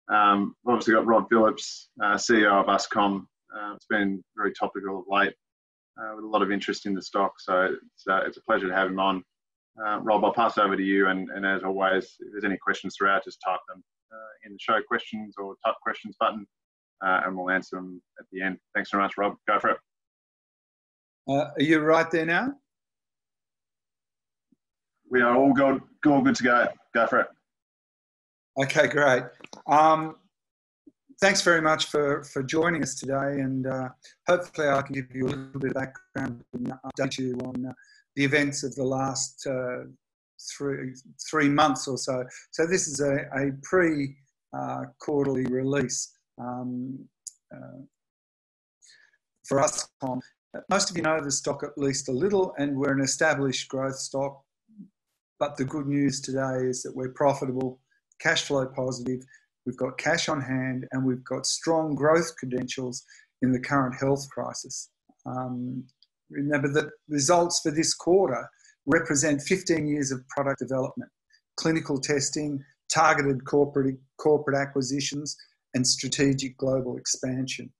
We've obviously got Rob Phillips, CEO of Uscom. It's been very topical of late with a lot of interest in the stock, so it's a pleasure to have him on. Rob, I'll pass over to you, and as always, if there's any questions throughout, just type them in the show questions or type questions button, and we'll answer them at the end. Thanks very much, Rob. Go for it. Are you right there now? We are all good to go. Go for it. Okay, great. Thanks very much for joining us today, and hopefully I can give you a little bit of background and update you on the events of the last 3 months or so. So this is a pre-quarterly release for Uscom. Most of you know the stock at least a little, and we're an established growth stock. But the good news today is that we're profitable, cash flow positive, we've got cash on hand, and we've got strong growth credentials in the current health crisis. Remember that results for this quarter represent 15 years of product development, clinical testing, targeted corporate acquisitions, and strategic global expansion.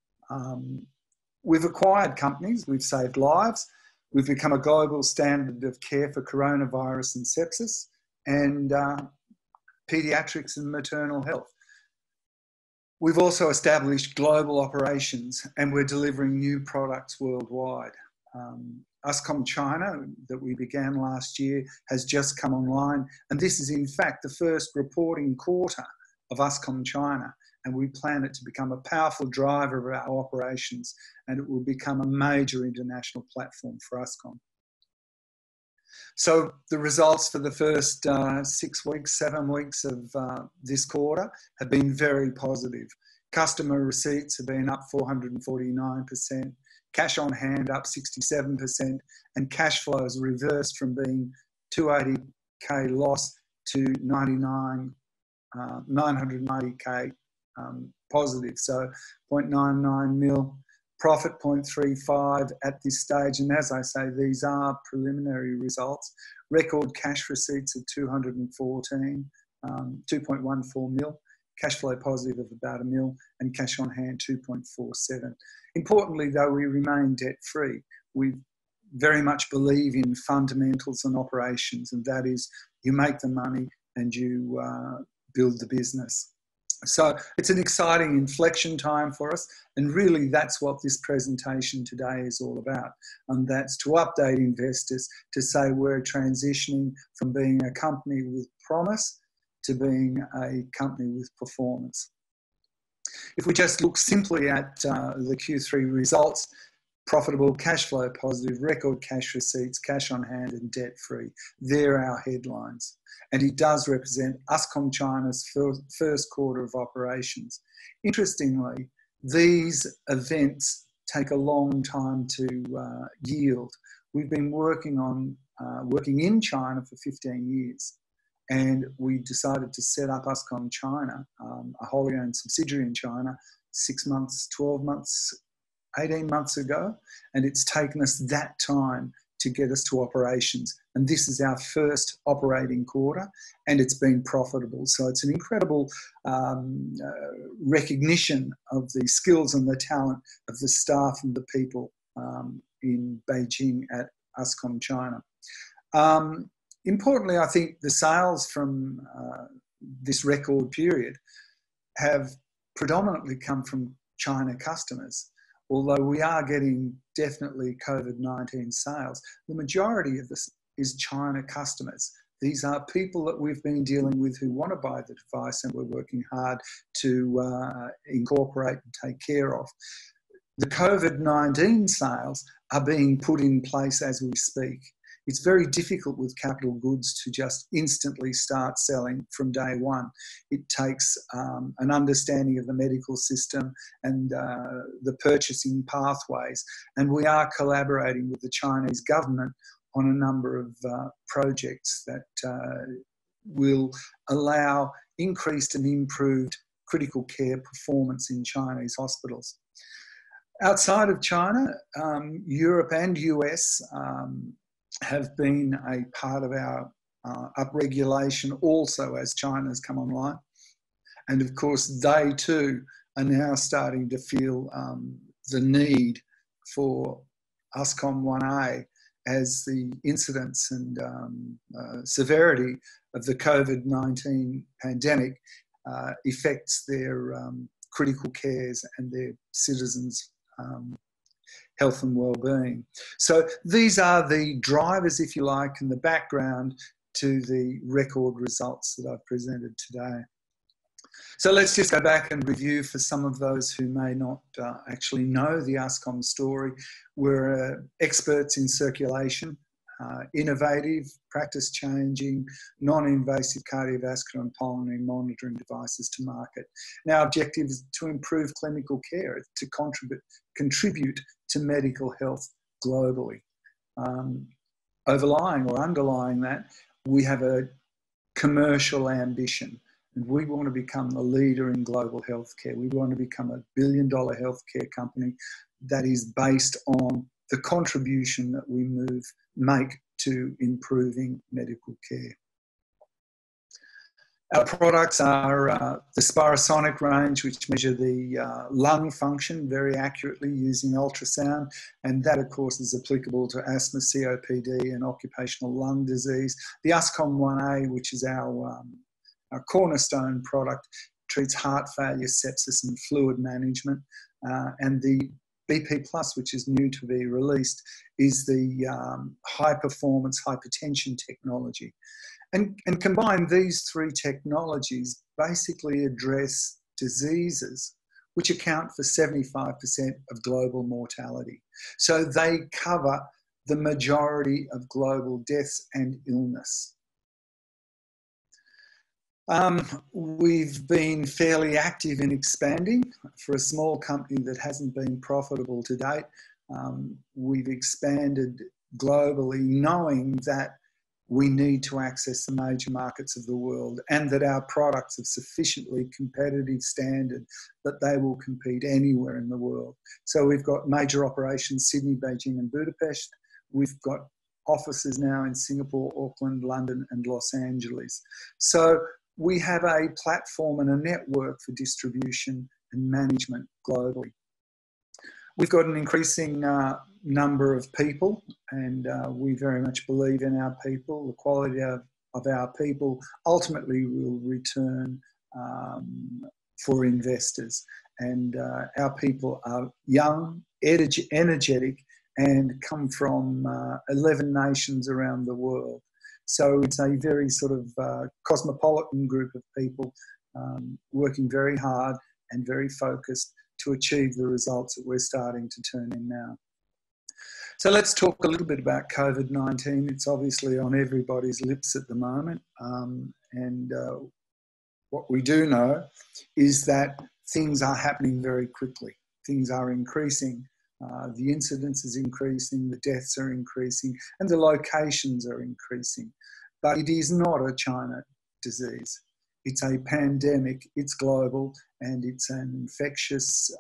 We've acquired companies, we've saved lives, we've become a global standard of care for coronavirus and sepsis, and paediatrics and maternal health. We've also established global operations, and we're delivering new products worldwide. Uscom China, that we began last year, has just come online, and this is in fact the first reporting quarter of Uscom China, and we plan it to become a powerful driver of our operations, and it will become a major international platform for Uscom. So the results for the first 6 weeks, 7 weeks of this quarter have been very positive. Customer receipts have been up 449%, cash on hand up 67%, and cash flows reversed from being 280k loss to 990k positive. So 0.99 mil, profit 0.35 at this stage. And as I say, these are preliminary results. Record cash receipts of 214, 2.14 mil. Cash flow positive of about $1 million, and cash on hand 2.47. Importantly, though, we remain debt-free. We very much believe in fundamentals and operations, and that is you make the money and you build the business. So it's an exciting inflection time for us, and really that's what this presentation today is all about, and that's to update investors to say we're transitioning from being a company with promise to being a company with performance. If we just look simply at the Q3 results, profitable, cash flow positive, record cash receipts, cash on hand and debt-free. They're our headlines. And it does represent Uscom China's first quarter of operations. Interestingly, these events take a long time to yield. We've been working in China for 15 years. And we decided to set up Uscom China, a wholly owned subsidiary in China, 6 months, 12 months, 18 months ago. And it's taken us that time to get us to operations. And this is our first operating quarter, and it's been profitable. So it's an incredible recognition of the skills and the talent of the staff and the people in Beijing at Uscom China. Importantly, I think the sales from this record period have predominantly come from China customers. Although we are getting definitely COVID-19 sales, the majority of this is China customers. These are people that we've been dealing with who want to buy the device, and we're working hard to incorporate and take care of. The COVID-19 sales are being put in place as we speak. It's very difficult with capital goods to just instantly start selling from day one. It takes an understanding of the medical system and the purchasing pathways. And we are collaborating with the Chinese government on a number of projects that will allow increased and improved critical care performance in Chinese hospitals. Outside of China, Europe and US have been a part of our upregulation also as China's come online. And of course, they too are now starting to feel the need for Uscom 1A as the incidence and severity of the COVID-19 pandemic affects their critical cares and their citizens' health and well-being. So these are the drivers, if you like, and the background to the record results that I've presented today. So let's just go back and review for some of those who may not actually know the Uscom story. We're experts in circulation, innovative, practice-changing, non-invasive cardiovascular and pulmonary monitoring devices to market. And our objective is to improve clinical care, to contribute to medical health globally. Overlying or underlying that, we have a commercial ambition. And we want to become the leader in global healthcare. We want to become a billion-dollar healthcare company that is based on the contribution that we make to improving medical care. Our products are the Spirosonic range, which measure the lung function very accurately using ultrasound. And that, of course, is applicable to asthma, COPD, and occupational lung disease. The Uscom 1A, which is our cornerstone product, treats heart failure, sepsis and fluid management. And the BP Plus, which is new to be released, is the high performance hypertension technology. And combined, these three technologies basically address diseases which account for 75% of global mortality. So they cover the majority of global deaths and illness. We've been fairly active in expanding. For a small company that hasn't been profitable to date, we've expanded globally, knowing that we need to access the major markets of the world and that our products have sufficiently competitive standard that they will compete anywhere in the world. So we've got major operations, Sydney, Beijing and Budapest. We've got offices now in Singapore, Auckland, London and Los Angeles. So we have a platform and a network for distribution and management globally. We've got an increasing number of people, and we very much believe in our people. The quality of our people ultimately will return for investors. And our people are young, energetic, and come from 11 nations around the world. So it's a very sort of cosmopolitan group of people working very hard and very focused to achieve the results that we're starting to turn in now. So let's talk a little bit about COVID-19. It's obviously on everybody's lips at the moment. What we do know is that things are happening very quickly. Things are increasing. The incidence is increasing, the deaths are increasing, and the locations are increasing. But it is not a China disease. It's a pandemic, it's global, and it's an infectious,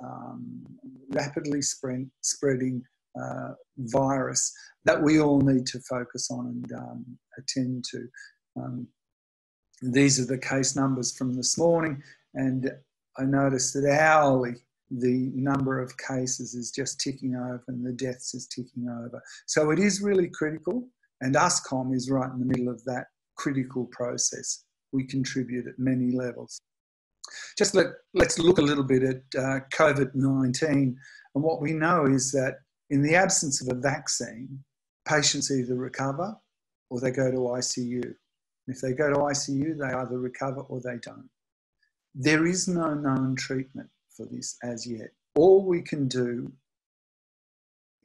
rapidly spreading virus that we all need to focus on and attend to. These are the case numbers from this morning, and I noticed that hourly, the number of cases is just ticking over and the deaths is ticking over. So it is really critical, and Uscom is right in the middle of that critical process. We contribute at many levels. Just let's look a little bit at COVID-19, and what we know is that in the absence of a vaccine, patients either recover or they go to ICU. If they go to ICU, they either recover or they don't. There is no known treatment for this as yet. All we can do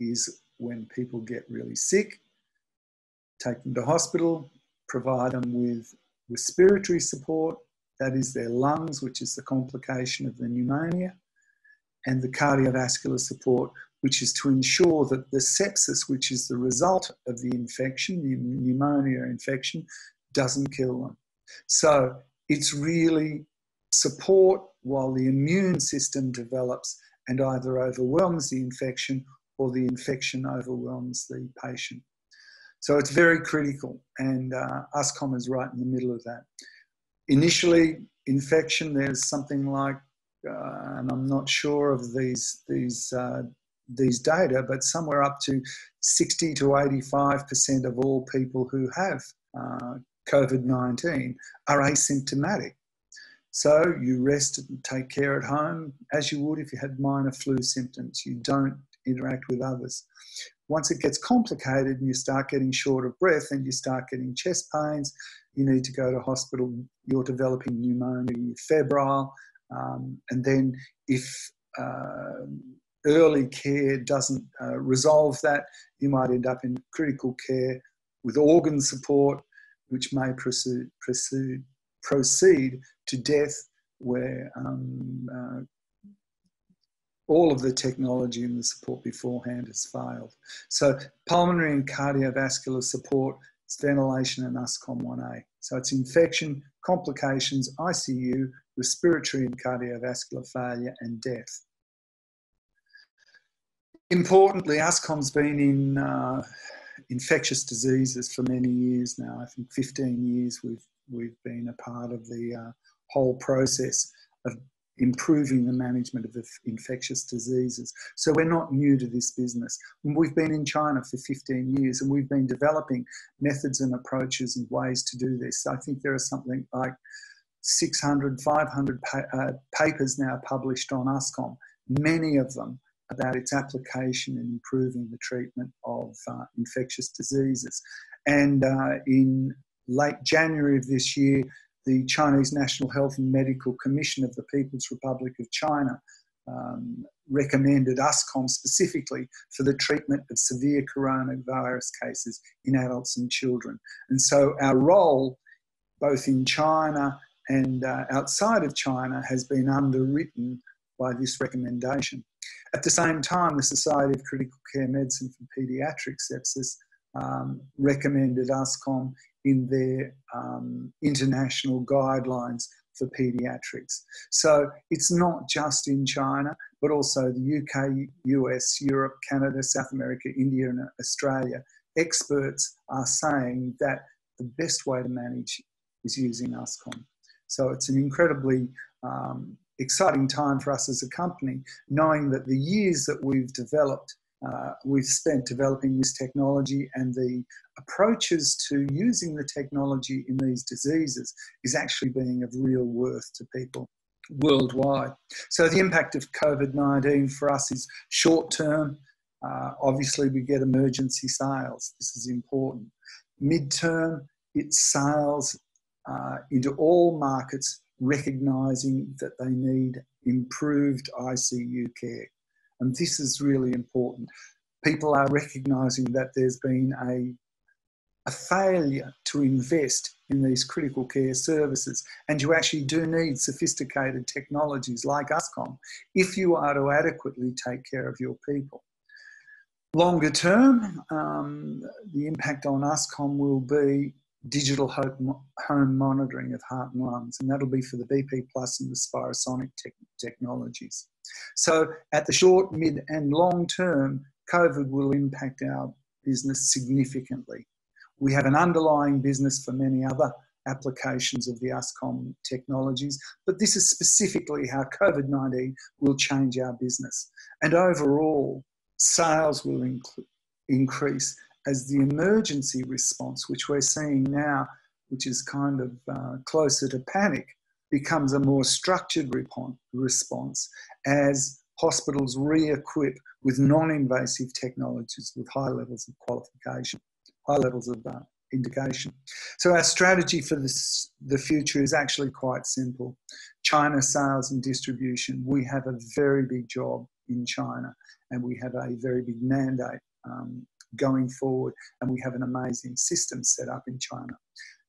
is when people get really sick, take them to hospital, provide them with respiratory support, that is their lungs, which is the complication of the pneumonia, and the cardiovascular support, which is to ensure that the sepsis, which is the result of the infection, the pneumonia infection, doesn't kill them. So it's really support while the immune system develops and either overwhelms the infection or the infection overwhelms the patient. So it's very critical, and Uscom is right in the middle of that. Initially, infection, there's something like, and I'm not sure of these data, but somewhere up to 60 to 85% of all people who have COVID-19 are asymptomatic. So you rest and take care at home as you would if you had minor flu symptoms. You don't interact with others. Once it gets complicated and you start getting short of breath and you start getting chest pains, you need to go to hospital, you're developing pneumonia, you're febrile, and then if early care doesn't resolve that, you might end up in critical care with organ support, which may proceed to death, where all of the technology and the support beforehand has failed. So pulmonary and cardiovascular support is ventilation and Uscom 1A. So it's infection, complications, ICU, respiratory and cardiovascular failure, and death. Importantly, Uscom's been in infectious diseases for many years now. I think 15 years we've been a part of the whole process of improving the management of infectious diseases. So we're not new to this business. We've been in China for 15 years and we've been developing methods and approaches and ways to do this. I think there are something like 600, 500 papers now published on Uscom, many of them about its application in improving the treatment of infectious diseases. And in late January of this year, the Chinese National Health and Medical Commission of the People's Republic of China recommended Uscom specifically for the treatment of severe coronavirus cases in adults and children. And so our role, both in China and outside of China, has been underwritten by this recommendation. At the same time, the Society of Critical Care Medicine for Paediatric Sepsis recommended Uscom in their international guidelines for paediatrics. So it's not just in China, but also the UK, US, Europe, Canada, South America, India, and Australia. Experts are saying that the best way to manage is using Uscom. So it's an incredibly exciting time for us as a company, knowing that the years that we've spent developing this technology and the approaches to using the technology in these diseases is actually being of real worth to people worldwide. So the impact of COVID-19 for us is short term. Obviously, we get emergency sales. This is important. Mid-term, it's sales into all markets, recognising that they need improved ICU care. And this is really important. People are recognising that there's been a failure to invest in these critical care services, and you actually do need sophisticated technologies like Uscom if you are to adequately take care of your people. Longer term, the impact on Uscom will be digital home monitoring of heart and lungs, and that'll be for the BP Plus and the Spirosonic technologies. So at the short, mid and long term, COVID will impact our business significantly. We have an underlying business for many other applications of the Uscom technologies, but this is specifically how COVID-19 will change our business. And overall, sales will increase as the emergency response, which we're seeing now, which is kind of closer to panic, becomes a more structured response as hospitals re-equip with non-invasive technologies with high levels of qualification, high levels of indication. So our strategy for the future is actually quite simple. China sales and distribution. We have a very big job in China and we have a very big mandate going forward, and we have an amazing system set up in China.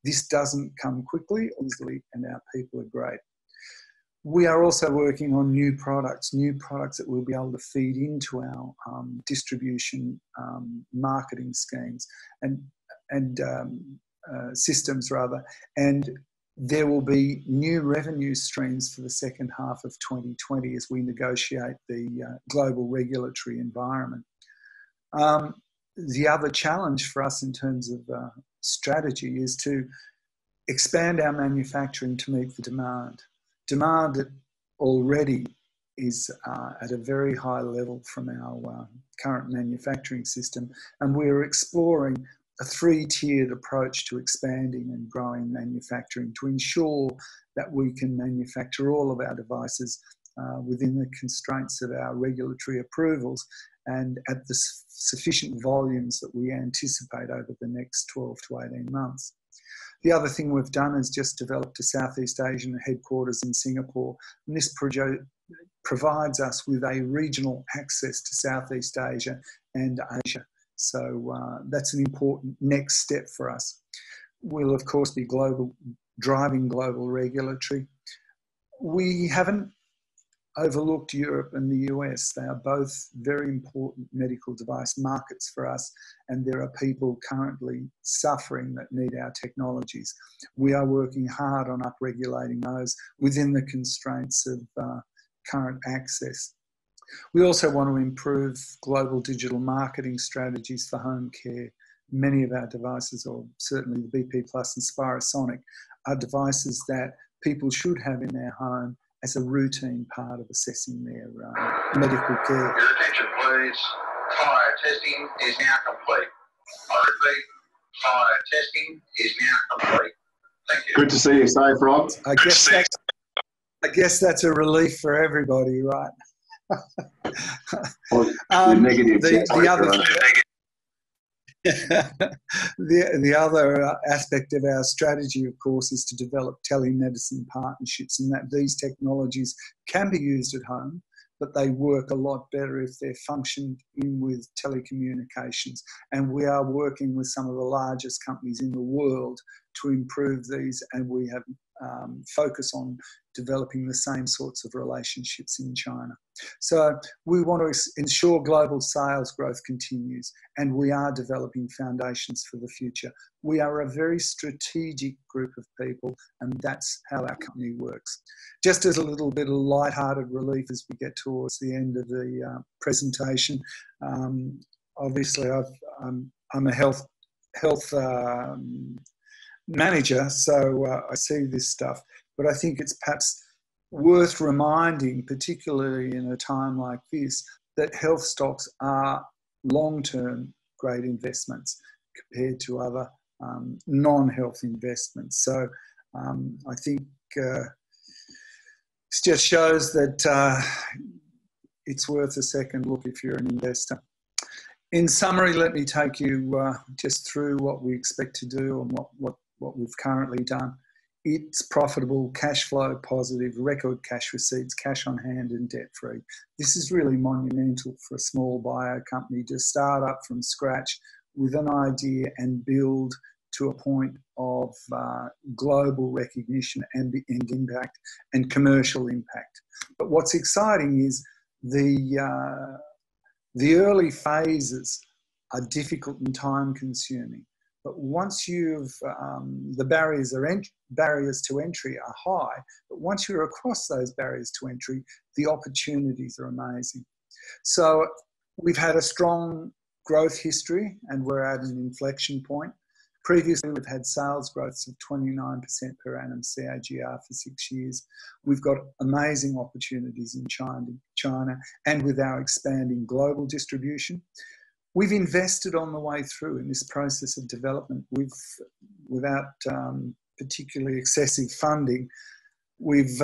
This doesn't come quickly, obviously, and our people are great. We are also working on new products that we'll be able to feed into our distribution marketing schemes and systems rather, and there will be new revenue streams for the second half of 2020 as we negotiate the global regulatory environment. The other challenge for us in terms of strategy is to expand our manufacturing to meet the demand. Demand that already is at a very high level from our current manufacturing system, and we're exploring a three-tiered approach to expanding and growing manufacturing to ensure that we can manufacture all of our devices within the constraints of our regulatory approvals and at the sufficient volumes that we anticipate over the next 12 to 18 months. The other thing we've done is just developed a Southeast Asian headquarters in Singapore, and this project provides us with a regional access to Southeast Asia and Asia. So that's an important next step for us. We'll of course be driving global regulatory. We haven't overlooked Europe and the US. They are both very important medical device markets for us, and there are people currently suffering that need our technologies. We are working hard on upregulating those within the constraints of current access. We also want to improve global digital marketing strategies for home care. Many of our devices, or certainly the BP Plus and Spirosonic, are devices that people should have in their home as a routine part of assessing their medical care. Your attention please. Fire testing is now complete. I repeat, fire testing is now complete. Thank you. Good to see you safe, Rob. I guess that's a relief for everybody, right? Negative. The other aspect of our strategy, of course, is to develop telemedicine partnerships, and that these technologies can be used at home, but they work a lot better if they're functioned in with telecommunications. And we are working with some of the largest companies in the world to improve these, and we have focus on developing the same sorts of relationships in China. So we want to ensure global sales growth continues, and we are developing foundations for the future. We are a very strategic group of people, and that's how our company works. Just as a little bit of lighthearted relief as we get towards the end of the presentation, obviously I'm a health manager, so I see this stuff, but I think it's perhaps worth reminding, particularly in a time like this, that health stocks are long-term great investments compared to other non-health investments. So I think this just shows that it's worth a second look if you're an investor. In summary, let me take you just through what we expect to do and what we've currently done. It's profitable, cash flow positive, record cash receipts, cash on hand and debt free. This is really monumental for a small bio company to start up from scratch with an idea and build to a point of global recognition and impact and commercial impact. But what's exciting is the early phases are difficult and time consuming. But once you've, the barriers to entry are high, but once you're across those barriers to entry, the opportunities are amazing. So we've had a strong growth history and we're at an inflection point. Previously, we've had sales growths of 29% per annum CAGR for 6 years. We've got amazing opportunities in China and with our expanding global distribution. We've invested on the way through in this process of development. Without particularly excessive funding, we've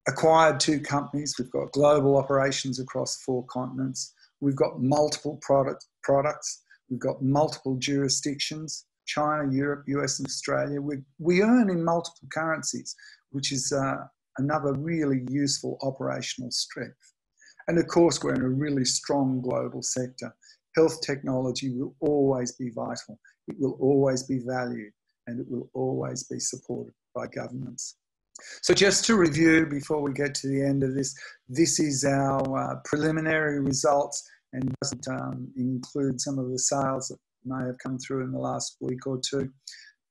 acquired 2 companies. We've got global operations across 4 continents. We've got multiple products. We've got multiple jurisdictions, China, Europe, US and Australia. We earn in multiple currencies, which is another really useful operational strength. And of course, we're in a really strong global sector. Health technology will always be vital. It will always be valued, and it will always be supported by governments. So just to review before we get to the end of this, this is our preliminary results and doesn't include some of the sales that may have come through in the last week or 2.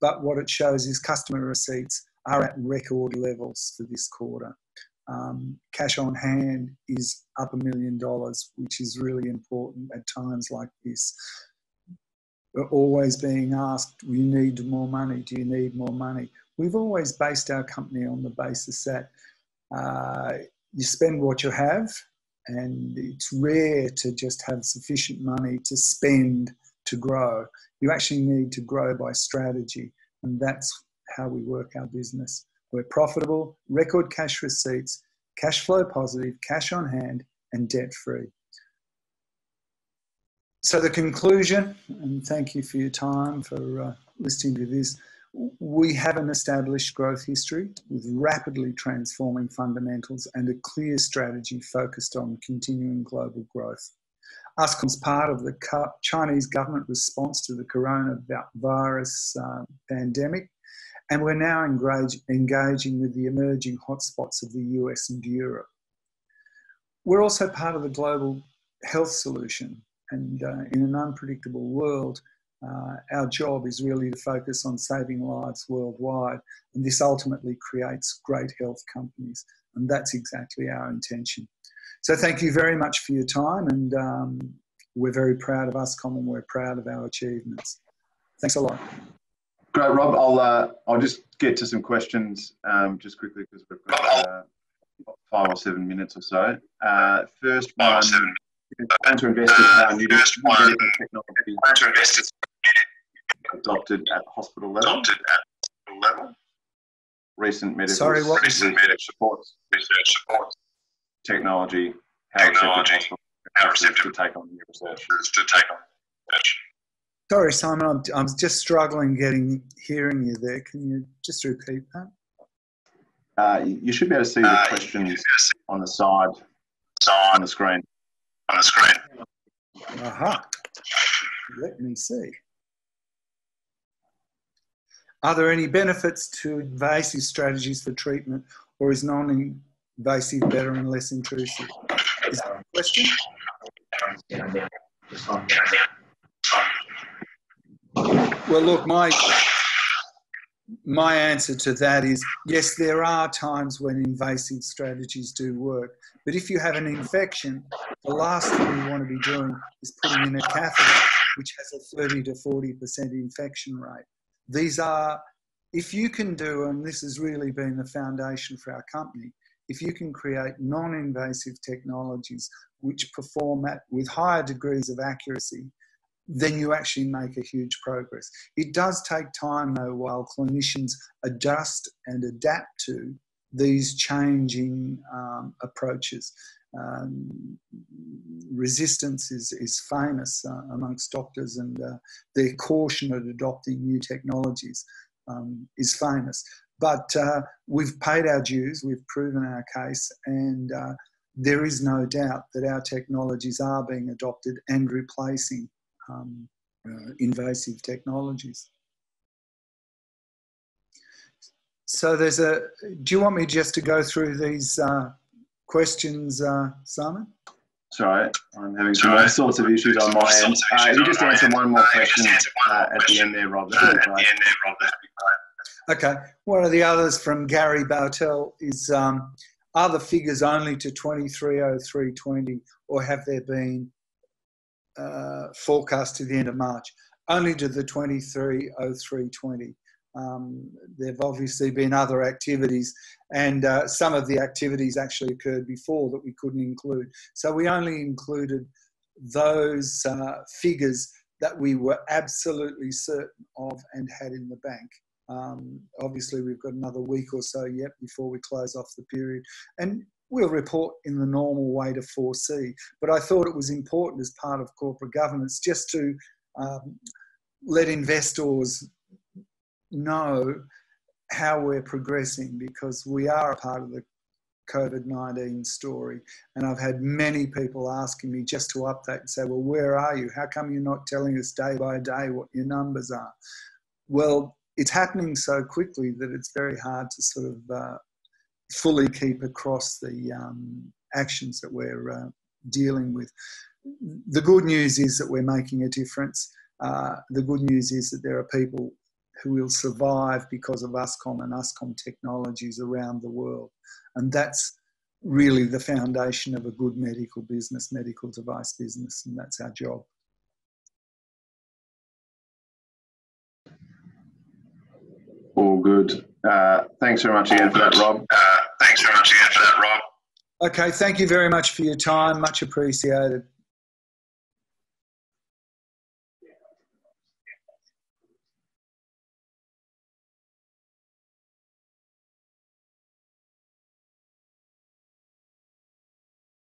But what it shows is customer receipts are at record levels for this quarter. Cash on hand is up $1 million, which is really important at times like this. We're always being asked, you need more money, do you need more money? We've always based our company on the basis that you spend what you have, and it's rare to just have sufficient money to spend to grow. You actually need to grow by strategy, and that's how we work our business. We're profitable, record cash receipts, cash flow positive, cash on hand, and debt free. So the conclusion, and thank you for your time for listening to this, we have an established growth history with rapidly transforming fundamentals and a clear strategy focused on continuing global growth. Uscom's part of the Chinese government response to the coronavirus pandemic, and we're now engaging with the emerging hotspots of the US and Europe. We're also part of the global health solution, and in an unpredictable world, our job is really to focus on saving lives worldwide, and this ultimately creates great health companies, and that's exactly our intention. So thank you very much for your time, and we're very proud of Uscom, and we're proud of our achievements. Thanks a lot. Great, Rob. I'll just get to some questions just quickly because we've got 5 or 7 minutes or so. First one, plan to invest in how new medical technology adopted at hospital level. Recent medical research supports technology. How receptive to take on new research. Sorry, Simon, I'm just struggling hearing you there. Can you just repeat that? You should be able to see the questions on the side, on the screen. Aha. Let me see. Are there any benefits to invasive strategies for treatment, or is non-invasive better and less intrusive? Is that a question? Well, look, my answer to that is yes, there are times when invasive strategies do work. But if you have an infection, the last thing you want to be doing is putting in a catheter, which has a 30 to 40% infection rate. These are, if you can do, and this has really been the foundation for our company, if you can create non-invasive technologies which perform with higher degrees of accuracy, then you actually make a huge progress. It does take time, though, while clinicians adjust and adapt to these changing approaches. Resistance is famous amongst doctors, and their caution at adopting new technologies is famous. But we've paid our dues, we've proven our case, and there is no doubt that our technologies are being adopted and replacing invasive technologies. So do you want me just to go through these questions, Simon? Sorry, I'm having all sorts of issues on my end. You just answer one more question at the end there, Rob. Okay. One of the others from Gary Bartel is, are the figures only to 230320, or have there been forecast to the end of March? Only to the 230320. There have obviously been other activities, and some of the activities actually occurred before that we couldn't include. So we only included those figures that we were absolutely certain of and had in the bank. Obviously, we've got another week or so yet before we close off the period, and we'll report in the normal way to foresee. But I thought it was important as part of corporate governance just to let investors know how we're progressing, because we are a part of the COVID-19 story. And I've had many people asking me just to update and say, well, where are you? How come you're not telling us day by day what your numbers are? Well, it's happening so quickly that it's very hard to sort of fully keep across the actions that we're dealing with. The good news is that we're making a difference. The good news is that there are people who will survive because of Uscom and Uscom technologies around the world. And that's really the foundation of a good medical business, medical device business, and that's our job. All good. Thanks very much again for that, Rob. Okay, thank you very much for your time. Much appreciated.